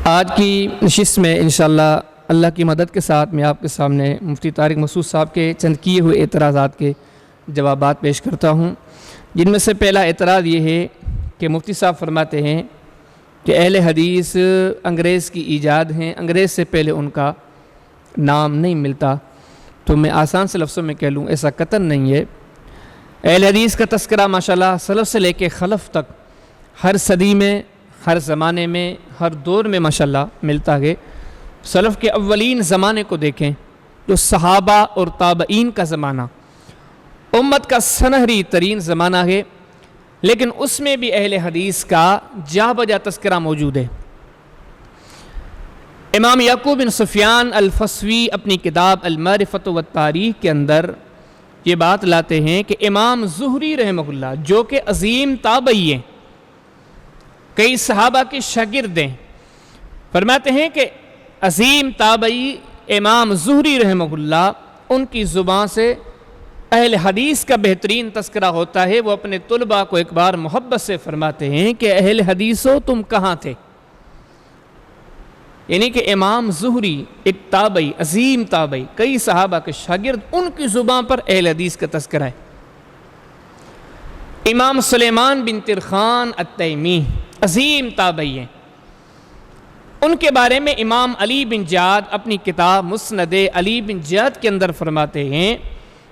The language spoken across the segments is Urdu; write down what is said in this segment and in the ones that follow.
آج کی نشست میں انشاءاللہ اللہ کی مدد کے ساتھ میں آپ کے سامنے مفتی طارق مسعود صاحب کے چند کیے ہوئے اعتراضات کے جوابات پیش کرتا ہوں، جن میں سے پہلا اعتراض یہ ہے کہ مفتی صاحب فرماتے ہیں کہ اہل حدیث انگریز کی ایجاد ہیں، انگریز سے پہلے ان کا نام نہیں ملتا۔ تو میں آسان سے لفظوں میں کہہ لوں ایسا قطعاً نہیں ہے۔ اہل حدیث کا تذکرہ ماشاءاللہ سلف سے لے کے خلف تک ہر صدی میں، ہر زمانے میں، ہر دور میں ماشاءاللہ ملتا ہے۔ سلف کے اولین زمانے کو دیکھیں تو صحابہ اور تابعین کا زمانہ امت کا سنہری ترین زمانہ ہے، لیکن اس میں بھی اہل حدیث کا جا بجا تذکرہ موجود ہے۔ امام یعقوب بن سفیان الفسوی اپنی کتاب المعرفۃ والتاریخ کے اندر یہ بات لاتے ہیں کہ امام زہری رحمہ اللہ جو کہ عظیم تابعی ہیں، کئی صحابہ کے شاگرد ہیں، فرماتے ہیں کہ عظیم تابعی امام زہری رحمہ اللہ ان کی زبان سے اہل حدیث کا بہترین تذکرہ ہوتا ہے۔ وہ اپنے طلباء کو ایک بار محبت سے فرماتے ہیں کہ اہل حدیثو تم کہاں تھے؟ یعنی کہ امام زہری ایک تابعی، عظیم تابعی، کئی صحابہ کے شاگرد، ان کی زبان پر اہل حدیث کا تذکرہ ہے۔ امام سلیمان بن ترخان التیمی عظیم تابعی ہیں، ان کے بارے میں امام علی بن جعد اپنی کتاب مسند علی بن جعد کے اندر فرماتے ہیں،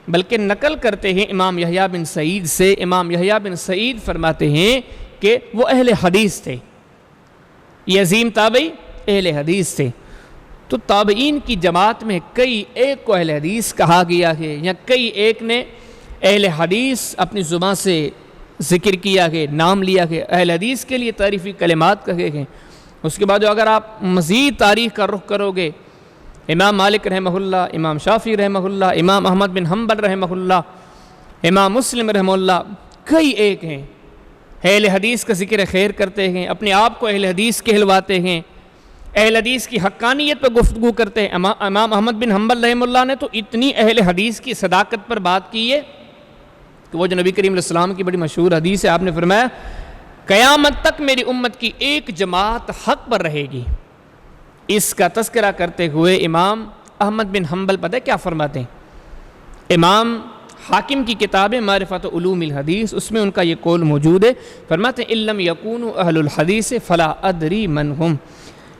بلکہ نقل کرتے ہیں امام یحییٰ بن سعید سے۔ امام یحییٰ بن سعید فرماتے ہیں کہ وہ اہل حدیث تھے، یہ عظیم تابعی اہل حدیث تھے۔ تو تابعین کی جماعت میں کئی ایک کو اہل حدیث کہا گیا ہے، یا کئی ایک نے اہل حدیث اپنی زبان سے ذکر کیا ہے، نام لیا ہے، اہل حدیث کے لیے تعریفی کلمات کہے ہیں۔ اس کے بعد اگر آپ مزید تاریخ کا رخ کرو گے، امام مالک رحمہ اللہ، امام شافعی رحمہ اللہ، امام احمد بن حنبل رحمہ اللہ، امام مسلم رحمہ اللہ، کئی ایک ہیں اہل حدیث کا ذکر خیر کرتے ہیں، اپنے آپ کو اہل حدیث کہلواتے ہیں، اہل حدیث کی حقانیت پر گفتگو کرتے ہیں۔ امام احمد بن حنبل رحمہ اللہ نے تو اتنی اہل حدیث کی صداقت پر بات کی ہے کہ وہ جو نبی کریم علیہ السلام کی بڑی مشہور حدیث ہے، آپ نے فرمایا قیامت تک میری امت کی ایک جماعت حق پر رہے گی۔ اس کا تذکرہ کرتے ہوئے امام احمد بن حنبل پتہ ہے کیا فرماتے ہیں؟ امام حاکم کی کتاب معرفت علوم الحدیث، اس میں ان کا یہ قول موجود ہے، فرماتے ہیں اِن لَمْ يَكُونُوا أَهْلُ الْحَدِيثِ فَلَا أَدْرِي مَنْ هُمْ۔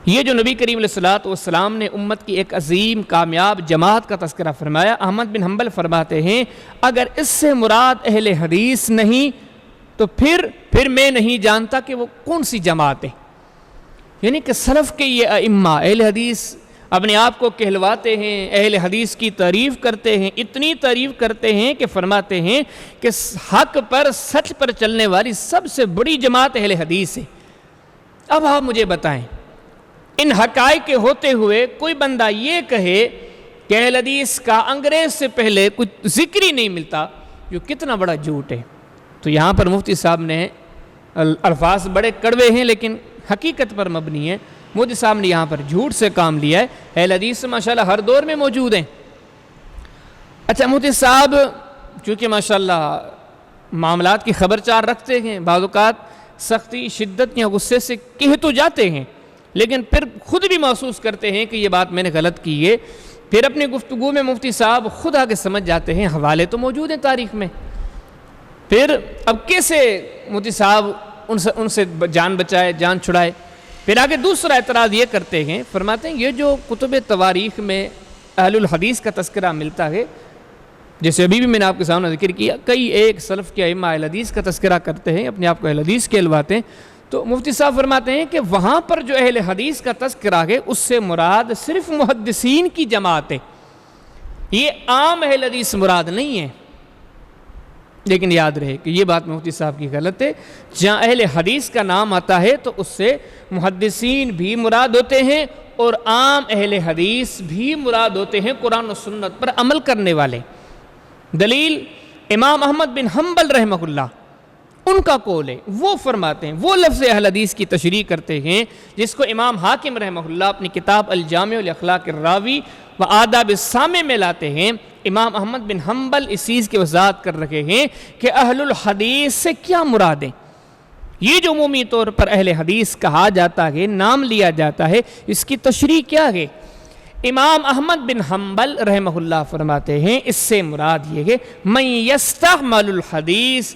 یہ جو نبی کریم علیہ السلام نے امت کی ایک عظیم کامیاب جماعت کا تذکرہ فرمایا، احمد بن حنبل فرماتے ہیں اگر اس سے مراد اہل حدیث نہیں تو پھر میں نہیں جانتا کہ وہ کون سی جماعت ہے۔ یعنی کہ سلف کے یہ ائمہ اہل حدیث اپنے آپ کو کہلواتے ہیں، اہل حدیث کی تعریف کرتے ہیں، اتنی تعریف کرتے ہیں کہ فرماتے ہیں کہ حق پر، سچ پر چلنے والی سب سے بڑی جماعت اہل حدیث ہے۔ اب آپ مجھے بتائیں، ان حقائق کے ہوتے ہوئے کوئی بندہ یہ کہے کہ اہل حدیث کا انگریز سے پہلے کچھ ذکر ہی نہیں ملتا، جو کتنا بڑا جھوٹ ہے۔ تو یہاں پر مفتی صاحب نے الفاظ بڑے کڑوے ہیں لیکن حقیقت پر مبنی ہے، مفتی صاحب نے یہاں پر جھوٹ سے کام لیا ہے۔ اہل حدیث ماشاءاللہ ہر دور میں موجود ہیں۔ اچھا، مفتی صاحب چونکہ ماشاءاللہ معاملات کی خبر چار رکھتے ہیں، بعض اوقات سختی، شدت یا غصے سے کہہ تو جاتے ہیں، لیکن پھر خود بھی محسوس کرتے ہیں کہ یہ بات میں نے غلط کی ہے۔ پھر اپنی گفتگو میں مفتی صاحب خود آگے سمجھ جاتے ہیں، حوالے تو موجود ہیں تاریخ میں۔ پھر اب کیسے مفتی صاحب ان سے جان بچائے، جان چھڑائے؟ پھر آگے دوسرا اعتراض یہ کرتے ہیں، فرماتے ہیں یہ جو کتب تواریخ میں اہل الحدیث کا تذکرہ ملتا ہے، جیسے ابھی بھی میں نے آپ کے سامنے ذکر کیا، کئی ایک سلف کے ائمہ اہل حدیث کا تذکرہ کرتے ہیں، اپنے آپ کو اہل حدیث کہلواتے ہیں، تو مفتی صاحب فرماتے ہیں کہ وہاں پر جو اہل حدیث کا تذکرہ ہے اس سے مراد صرف محدثین کی جماعت ہے، یہ عام اہل حدیث مراد نہیں ہے۔ لیکن یاد رہے کہ یہ بات مفتی صاحب کی غلط ہے۔ جہاں اہل حدیث کا نام آتا ہے تو اس سے محدثین بھی مراد ہوتے ہیں اور عام اہل حدیث بھی مراد ہوتے ہیں، قرآن و سنت پر عمل کرنے والے۔ دلیل امام احمد بن حنبل رحمہ اللہ، ان کا قول ہے، وہ فرماتے ہیں، وہ لفظ اہل حدیث کی تشریح کرتے ہیں جس کو امام حاکم رحمہ اللہ اپنی کتاب الجامع لاخلاق الراوی و آداب السامع میں لاتے ہیں۔ امام احمد بن حنبل اس چیز کی وضاحت کر رہے ہیں کہ اہل الحدیث سے کیا مراد ہے۔ یہ جو عمومی طور پر اہل حدیث کہا جاتا ہے، نام لیا جاتا ہے، اس کی تشریح کیا ہے؟ امام احمد بن حنبل رحمہ اللہ فرماتے ہیں اس سے مراد یہ ہے من یستعمل الحدیث،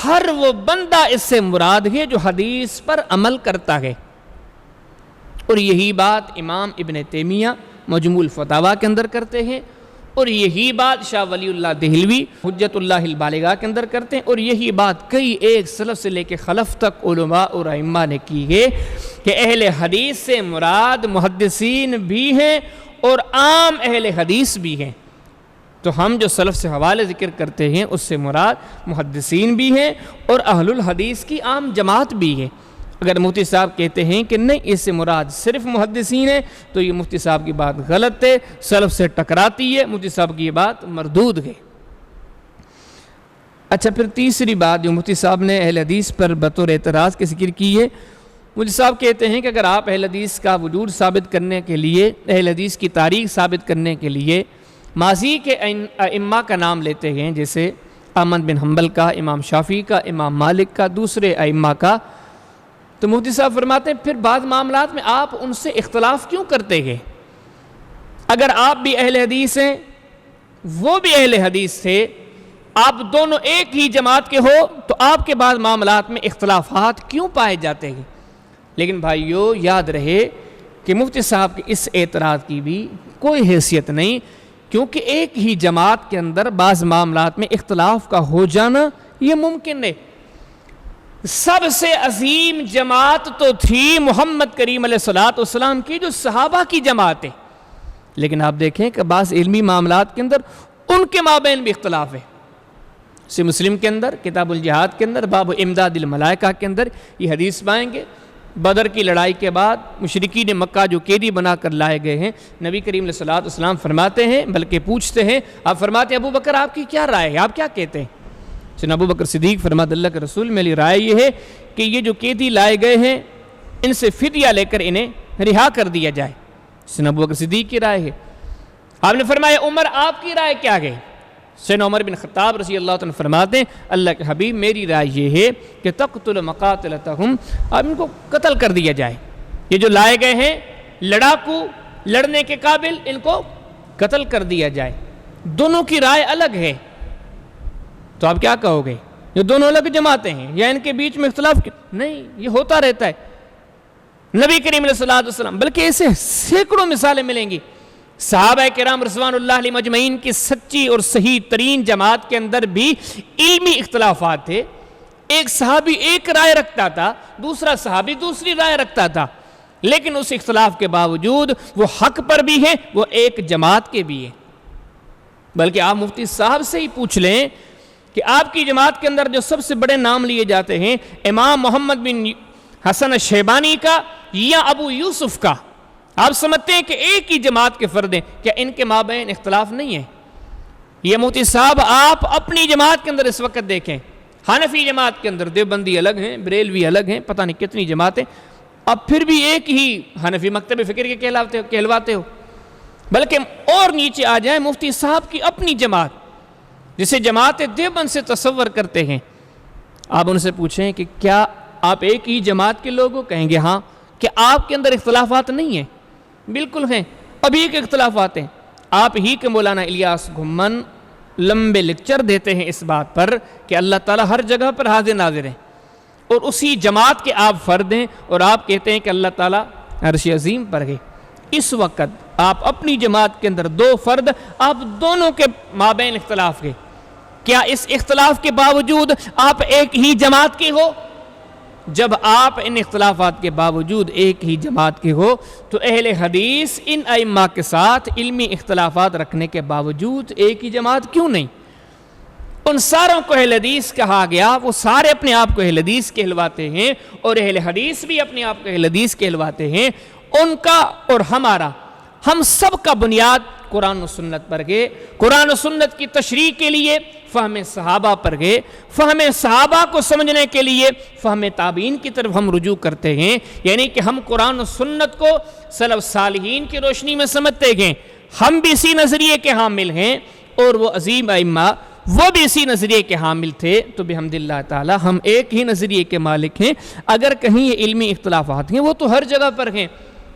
ہر وہ بندہ اس سے مراد ہے جو حدیث پر عمل کرتا ہے۔ اور یہی بات امام ابن تیمیہ مجموع الفتاویٰ کے اندر کرتے ہیں، اور یہی بات شاہ ولی اللہ دہلوی حجت اللہ البالغہ کے اندر کرتے ہیں، اور یہی بات کئی ایک سلف سے لے کے خلف تک علماء اور ائمہ نے کی ہے کہ اہل حدیث سے مراد محدثین بھی ہیں اور عام اہل حدیث بھی ہیں۔ تو ہم جو سلف سے حوالے ذکر کرتے ہیں اس سے مراد محدثین بھی ہیں اور اہل الحدیث کی عام جماعت بھی ہے۔ اگر مفتی صاحب کہتے ہیں کہ نہیں اس سے مراد صرف محدثین ہے تو یہ مفتی صاحب کی بات غلط ہے، سلف سے ٹکراتی ہے، مفتی صاحب کی یہ بات مردود ہے۔ اچھا، پھر تیسری بات جو مفتی صاحب نے اہل حدیث پر بطور اعتراض کے ذکر کی ہے، مفتی صاحب کہتے ہیں کہ اگر آپ اہل حدیث کا وجود ثابت کرنے کے لیے، اہل حدیث کی تاریخ ثابت کرنے کے لیے ماضی کے ائمہ کا نام لیتے ہیں، جیسے احمد بن حنبل کا، امام شافعی کا، امام مالک کا، دوسرے ائمہ کا، تو مفتی صاحب فرماتے ہیں پھر بعض معاملات میں آپ ان سے اختلاف کیوں کرتے ہیں؟ اگر آپ بھی اہل حدیث ہیں، وہ بھی اہل حدیث تھے، آپ دونوں ایک ہی جماعت کے ہو، تو آپ کے بعض معاملات میں اختلافات کیوں پائے جاتے ہیں؟ لیکن بھائیو یاد رہے کہ مفتی صاحب کے اس اعتراض کی بھی کوئی حیثیت نہیں، کیونکہ ایک ہی جماعت کے اندر بعض معاملات میں اختلاف کا ہو جانا یہ ممکن ہے۔ سب سے عظیم جماعت تو تھی محمد کریم علیہ السلام کی جو صحابہ کی جماعت ہے، لیکن آپ دیکھیں کہ بعض علمی معاملات کے اندر ان کے مابین بھی اختلاف ہے۔ صحیح مسلم کے اندر کتاب الجہاد کے اندر باب امداد الملائکہ کے اندر یہ حدیث پائیں گے، بدر کی لڑائی کے بعد مشرکین مکہ جو قیدی بنا کر لائے گئے ہیں، نبی کریم علیہ السلام فرماتے ہیں، بلکہ پوچھتے ہیں، آپ فرماتے ہیں ابو بکر آپ کی کیا رائے ہے، آپ کیا کہتے ہیں؟ سیدنا ابو بکر صدیق فرماتے اللہ کے رسول میری رائے یہ ہے کہ یہ جو قیدی لائے گئے ہیں ان سے فدیہ لے کر انہیں رہا کر دیا جائے۔ سیدنا ابو بکر صدیق کی رائے ہے۔ آپ نے فرمایا عمر آپ کی رائے کیا ہے؟ سیدنا عمر بن خطاب رضی اللہ عنہ فرماتے ہیں اللہ کے حبیب میری رائے یہ ہے کہ تقتل مقاتلتہم، اب ان کو قتل کر دیا جائے، یہ جو لائے گئے ہیں لڑاکو، لڑنے کے قابل، ان کو قتل کر دیا جائے۔ دونوں کی رائے الگ ہے، تو آپ کیا کہو گے؟ یہ دونوں الگ جماعتیں ہیں یا ان کے بیچ میں اختلاف؟ نہیں، یہ ہوتا رہتا ہے۔ نبی کریم علیہ السلام بلکہ ایسے سینکڑوں مثالیں ملیں گی، صحابہ کرام رضوان اللہ علیہ مجمعین کی سچی اور صحیح ترین جماعت کے اندر بھی علمی اختلافات تھے۔ ایک صحابی ایک رائے رکھتا تھا، دوسرا صحابی دوسری رائے رکھتا تھا، لیکن اس اختلاف کے باوجود وہ حق پر بھی ہیں، وہ ایک جماعت کے بھی ہیں۔ بلکہ آپ مفتی صاحب سے ہی پوچھ لیں کہ آپ کی جماعت کے اندر جو سب سے بڑے نام لیے جاتے ہیں امام محمد بن حسن شیبانی کا یا ابو یوسف کا، آپ سمجھتے ہیں کہ ایک ہی جماعت کے فرد ہیں، کیا ان کے مابین اختلاف نہیں ہے؟ یہ مفتی صاحب آپ اپنی جماعت کے اندر اس وقت دیکھیں، حنفی جماعت کے اندر دیوبندی الگ ہیں، بریلوی الگ ہیں، پتہ نہیں کتنی جماعتیں، اب پھر بھی ایک ہی حنفی مکتب فکر کے کہلواتے ہو۔ بلکہ اور نیچے آ جائیں مفتی صاحب کی اپنی جماعت جسے جماعت دیوبند سے تصور کرتے ہیں، آپ ان سے پوچھیں کہ کیا آپ ایک ہی جماعت کے لوگ ہو؟ کہیں گے ہاں۔ کہ آپ کے اندر اختلافات نہیں ہیں؟ بالکل ہیں، ابھی کے اختلافات ہیں۔ آپ ہی کے مولانا الیاس گھمن لمبے لیکچر دیتے ہیں اس بات پر کہ اللہ تعالیٰ ہر جگہ پر حاضر ناظر ہیں، اور اسی جماعت کے آپ فرد ہیں، اور آپ کہتے ہیں کہ اللہ تعالیٰ عرش عظیم پر ہے۔ اس وقت آپ اپنی جماعت کے اندر دو فرد، آپ دونوں کے مابین اختلاف ہے، کیا اس اختلاف کے باوجود آپ ایک ہی جماعت کے ہو؟ جب آپ ان اختلافات کے باوجود ایک ہی جماعت کے ہو تو اہل حدیث ان ائمہ کے ساتھ علمی اختلافات رکھنے کے باوجود ایک ہی جماعت کیوں نہیں؟ ان ساروں کو اہل حدیث کہا گیا، وہ سارے اپنے آپ کو اہل حدیث کہلواتے ہیں، اور اہل حدیث بھی اپنے آپ کو اہل حدیث کہلواتے ہیں۔ ان کا اور ہمارا، ہم سب کا بنیاد قرآن و سنت پر گئے، قرآن و سنت کی تشریح کے لیے فہم صحابہ پر گئے، فہم صحابہ کو سمجھنے کے لیے فہم تابعین کی طرف ہم رجوع کرتے ہیں، یعنی کہ ہم قرآن و سنت کو سلف صالحین کی روشنی میں سمجھتے گئے، ہم بھی اسی نظریے کے حامل ہیں، اور وہ عظیم ائمہ وہ بھی اسی نظریے کے حامل تھے، تو بحمد اللہ تعالی ہم ایک ہی نظریے کے مالک ہیں۔ اگر کہیں یہ علمی اختلافات ہیں وہ تو ہر جگہ پر ہیں،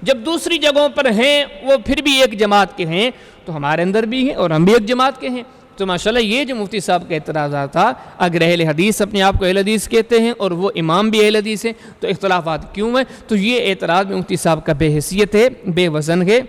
جب دوسری جگہوں پر ہیں وہ پھر بھی ایک جماعت کے ہیں، تو ہمارے اندر بھی ہیں اور ہم بھی ایک جماعت کے ہیں۔ تو ماشاءاللہ یہ جو مفتی صاحب کا اعتراضات تھا، اگر اہل حدیث اپنے آپ کو اہل حدیث کہتے ہیں اور وہ امام بھی اہل حدیث ہیں تو اختلافات کیوں ہیں؟ تو یہ اعتراض مفتی صاحب کا بے حیثیت ہے، بے وزن ہے۔